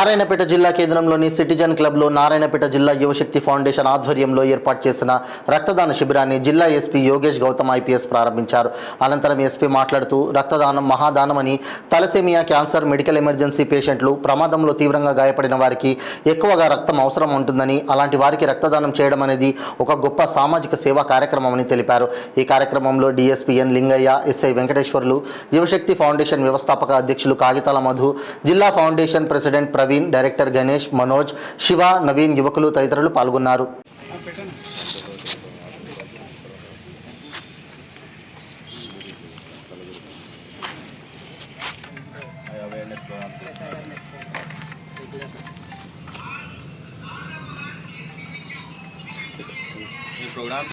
నారాయణపేట జిల్లా కేంద్రంలోని సిటిజన్ క్లబ్లో నారాయణపేట జిల్లా యువశక్తి ఫౌండేషన్ ఆధ్వర్యంలో ఏర్పాటు చేసిన రక్తదాన శిబిరాన్ని జిల్లా ఎస్పీ యోగేష్ గౌతమ్ ఐపీఎస్ ప్రారంభించారు. అనంతరం ఎస్పీ మాట్లాడుతూ రక్తదానం మహాదానమని, తలసేమియా, క్యాన్సర్, మెడికల్ ఎమర్జెన్సీ పేషెంట్లు, ప్రమాదంలో తీవ్రంగా గాయపడిన వారికి ఎక్కువగా రక్తం అవసరం ఉంటుందని, అలాంటి వారికి రక్తదానం చేయడం అనేది ఒక గొప్ప సామాజిక సేవా కార్యక్రమమని తెలిపారు. ఈ కార్యక్రమంలో డీఎస్పీ ఎన్ లింగయ్య, ఎస్ఐ వెంకటేశ్వర్లు, యువశక్తి ఫౌండేషన్ వ్యవస్థాపక అధ్యక్షులు కాగితాల మధు, జిల్లా foundation president Praveen, director Ganesh, Manoj, Shiva, Naveen, యువకులు తదితరులు పాల్గొన్నారు. ఈ ప్రోగ్రామ్